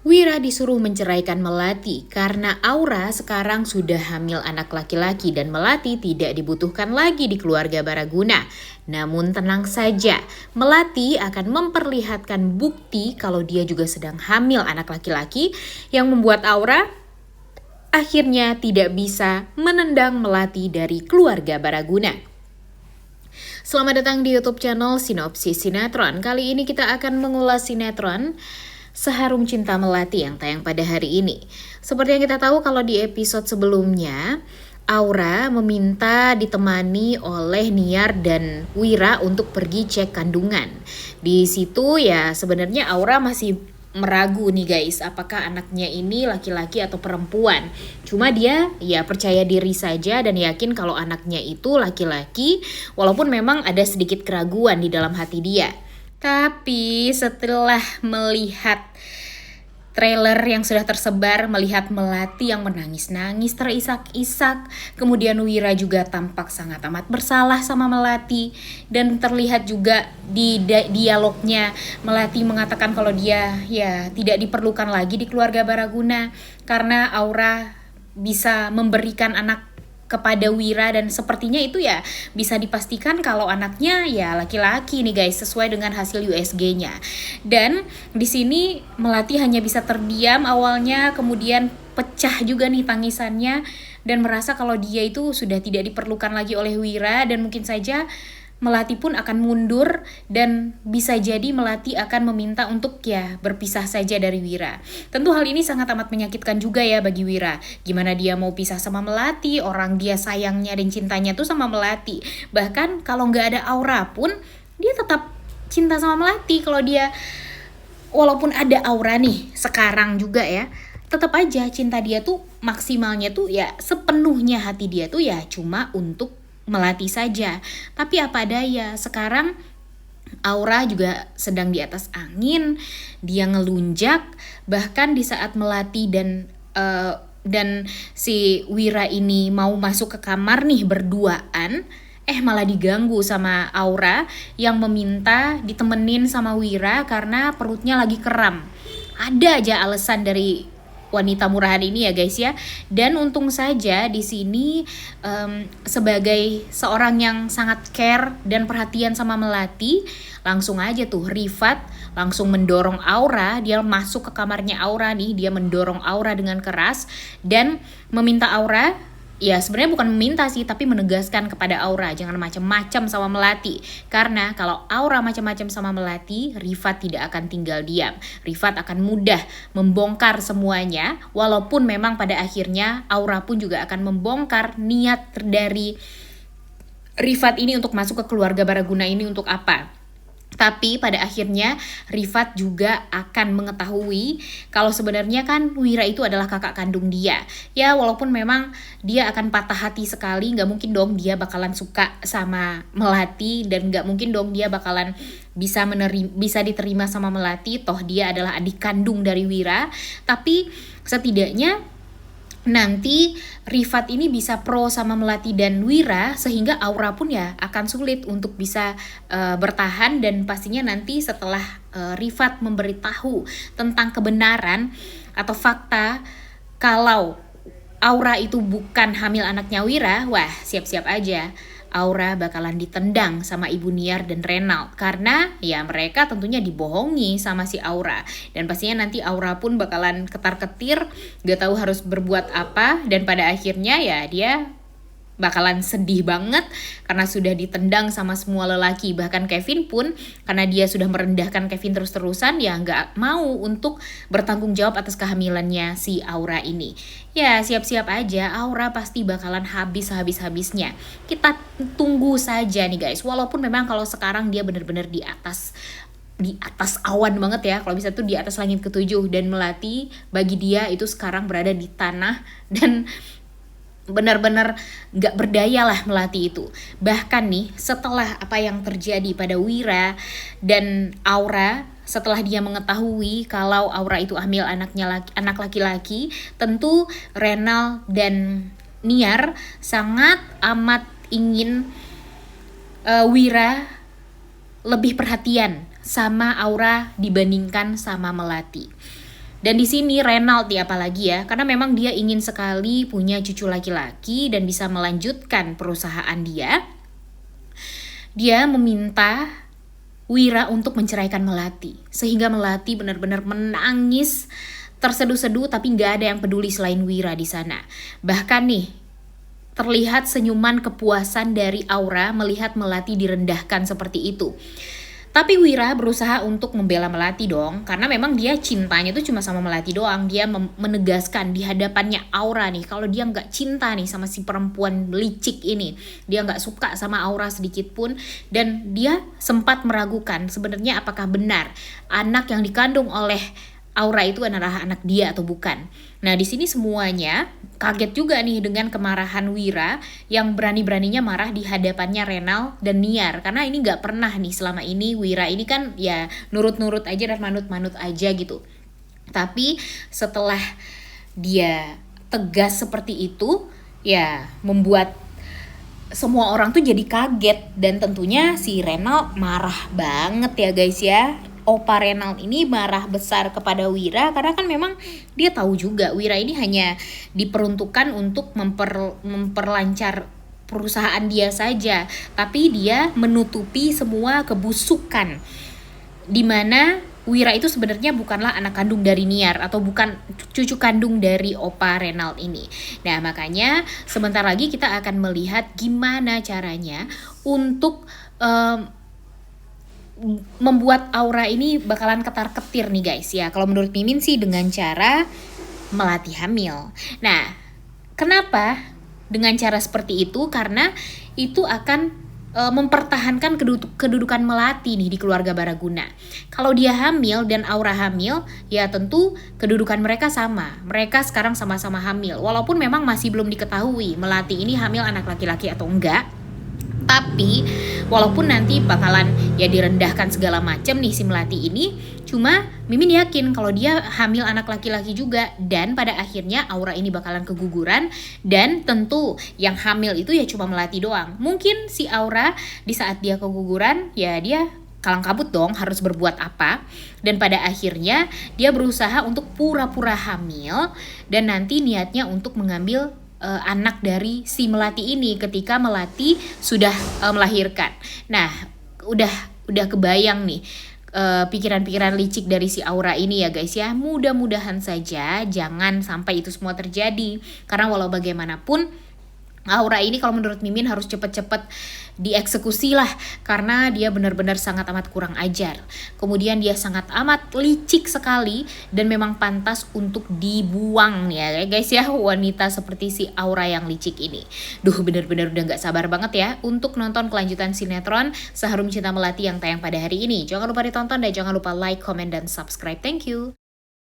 Wira disuruh menceraikan Melati karena Aura sekarang sudah hamil anak laki-laki dan Melati tidak dibutuhkan lagi di keluarga Baraguna. Namun tenang saja, Melati akan memperlihatkan bukti kalau dia juga sedang hamil anak laki-laki yang membuat Aura akhirnya tidak bisa menendang Melati dari keluarga Baraguna. Selamat datang di YouTube channel Sinopsis Sinetron. Kali ini kita akan mengulas sinetron Seharum Cinta Melati yang tayang pada hari ini. Seperti yang kita tahu kalau di episode sebelumnya, Aura meminta ditemani oleh Niar dan Wira untuk pergi cek kandungan. Di situ ya sebenarnya Aura masih meragu nih guys, apakah anaknya ini laki-laki atau perempuan. Cuma dia ya percaya diri saja dan yakin kalau anaknya itu laki-laki, walaupun memang ada sedikit keraguan di dalam hati dia. Tapi setelah melihat trailer yang sudah tersebar, melihat Melati yang menangis-nangis terisak-isak, kemudian Wira juga tampak sangat amat bersalah sama Melati, dan terlihat juga di dialognya Melati mengatakan kalau dia ya tidak diperlukan lagi di keluarga Baraguna karena Aura bisa memberikan anak kepada Wira, dan sepertinya itu ya bisa dipastikan kalau anaknya ya laki-laki nih guys, sesuai dengan hasil USG-nya. Dan di sini Melati hanya bisa terdiam awalnya, kemudian pecah juga nih tangisannya dan merasa kalau dia itu sudah tidak diperlukan lagi oleh Wira, dan mungkin saja Melati pun akan mundur dan bisa jadi Melati akan meminta untuk ya berpisah saja dari Wira. Tentu hal ini sangat amat menyakitkan juga ya bagi Wira. Gimana dia mau pisah sama Melati, orang dia sayangnya dan cintanya tuh sama Melati. Bahkan kalau nggak ada Aura pun dia tetap cinta sama Melati. Kalau dia walaupun ada Aura nih sekarang juga ya, tetap aja cinta dia tuh maksimalnya tuh ya sepenuhnya hati dia tuh ya cuma untuk Melati saja. Tapi apa daya, sekarang Aura juga sedang di atas angin, dia ngelunjak, bahkan di saat Melati dan si Wira ini mau masuk ke kamar nih berduaan, malah diganggu sama Aura yang meminta ditemenin sama Wira karena perutnya lagi kram. Ada aja alasan dari wanita murahan ini ya guys ya. Dan untung saja di sini sebagai seorang yang sangat care dan perhatian sama Melati, langsung aja tuh Rifat langsung mendorong Aura, dia masuk ke kamarnya Aura nih, dia mendorong Aura dengan keras dan meminta Aura, ya sebenarnya bukan meminta sih, tapi menegaskan kepada Aura jangan macam-macam sama Melati. Karena kalau Aura macam-macam sama Melati, Rifat tidak akan tinggal diam. Rifat akan mudah membongkar semuanya, walaupun memang pada akhirnya Aura pun juga akan membongkar niat dari Rifat ini untuk masuk ke keluarga Baraguna ini untuk apa. Tapi pada akhirnya Rifat juga akan mengetahui kalau sebenarnya kan Wira itu adalah kakak kandung dia. Ya walaupun memang dia akan patah hati sekali, gak mungkin dong dia bakalan suka sama Melati, dan gak mungkin dong dia bakalan bisa diterima sama Melati, toh dia adalah adik kandung dari Wira. Tapi setidaknya nanti Rifat ini bisa pro sama Melati dan Wira, sehingga Aura pun ya akan sulit untuk bisa bertahan. Dan pastinya nanti setelah Rifat memberitahu tentang kebenaran atau fakta kalau Aura itu bukan hamil anaknya Wira, wah siap-siap aja Aura bakalan ditendang sama Ibu Niar dan Renald, karena ya mereka tentunya dibohongi sama si Aura. Dan pastinya nanti Aura pun bakalan ketar-ketir, gak tahu harus berbuat apa, dan pada akhirnya ya dia bakalan sedih banget karena sudah ditendang sama semua lelaki. Bahkan Kevin pun, karena dia sudah merendahkan Kevin terus-terusan, ya nggak mau untuk bertanggung jawab atas kehamilannya si Aura ini. Ya siap-siap aja Aura pasti bakalan habis-habisnya. Kita tunggu saja nih guys. Walaupun memang kalau sekarang dia benar-benar di atas awan banget ya, kalau bisa tuh di atas langit ketujuh, dan Melati bagi dia itu sekarang berada di tanah dan benar-benar gak berdaya lah Melati itu. Bahkan nih setelah apa yang terjadi pada Wira dan Aura, setelah dia mengetahui kalau Aura itu hamil anak laki-laki, tentu Renald dan Niar sangat amat ingin Wira lebih perhatian sama Aura dibandingkan sama Melati. Dan di sini Renald nih apalagi ya, karena memang dia ingin sekali punya cucu laki-laki dan bisa melanjutkan perusahaan dia. Dia meminta Wira untuk menceraikan Melati, sehingga Melati benar-benar menangis terseduh-seduh, tapi nggak ada yang peduli selain Wira di sana. Bahkan nih terlihat senyuman kepuasan dari Aura melihat Melati direndahkan seperti itu. Tapi Wira berusaha untuk membela Melati dong, karena memang dia cintanya tuh cuma sama Melati doang. Dia menegaskan di hadapannya Aura nih, kalau dia nggak cinta nih sama si perempuan licik ini, dia nggak suka sama Aura sedikit pun. Dan dia sempat meragukan sebenarnya apakah benar anak yang dikandung oleh Aura itu adalah anak dia atau bukan. Nah, di sini semuanya kaget juga nih dengan kemarahan Wira yang berani-beraninya marah di hadapannya Renald dan Niar. Karena ini nggak pernah nih selama ini Wira ini kan ya nurut-nurut aja dan manut-manut aja gitu. Tapi setelah dia tegas seperti itu, ya membuat semua orang tuh jadi kaget. Dan tentunya si Renald marah banget ya guys ya. Opa Renald ini marah besar kepada Wira karena kan memang dia tahu juga Wira ini hanya diperuntukkan untuk memperlancar perusahaan dia saja, tapi dia menutupi semua kebusukan di mana Wira itu sebenarnya bukanlah anak kandung dari Niar atau bukan cucu kandung dari Opa Renald ini. Nah, makanya sebentar lagi kita akan melihat gimana caranya untuk membuat Aura ini bakalan ketar-ketir nih guys ya. Kalau menurut Mimin sih dengan cara Melati hamil. Nah, kenapa dengan cara seperti itu? Karena itu akan mempertahankan kedudukan Melati nih di keluarga Baraguna. Kalau dia hamil dan Aura hamil, ya tentu kedudukan mereka sama. Mereka sekarang sama-sama hamil. Walaupun memang masih belum diketahui Melati ini hamil anak laki-laki atau enggak. Tapi walaupun nanti bakalan ya direndahkan segala macam nih si Melati ini, cuma Mimin yakin kalau dia hamil anak laki-laki juga, dan pada akhirnya Aura ini bakalan keguguran. Dan tentu yang hamil itu ya cuma Melati doang. Mungkin si Aura di saat dia keguguran ya dia kalang kabut dong harus berbuat apa. Dan pada akhirnya dia berusaha untuk pura-pura hamil dan nanti niatnya untuk mengambil anak dari si Melati ini ketika Melati sudah melahirkan. Nah, udah kebayang nih pikiran-pikiran licik dari si Aura ini ya guys ya. Mudah-mudahan saja jangan sampai itu semua terjadi, karena walau bagaimanapun Aura ini kalau menurut Mimin harus cepet-cepet dieksekusi lah, karena dia benar-benar sangat amat kurang ajar. Kemudian dia sangat amat licik sekali dan memang pantas untuk dibuang ya guys ya, wanita seperti si Aura yang licik ini. Duh, benar-benar udah gak sabar banget ya untuk nonton kelanjutan sinetron Seharum Cinta Melati yang tayang pada hari ini. Jangan lupa ditonton dan jangan lupa like, comment, dan subscribe. Thank you.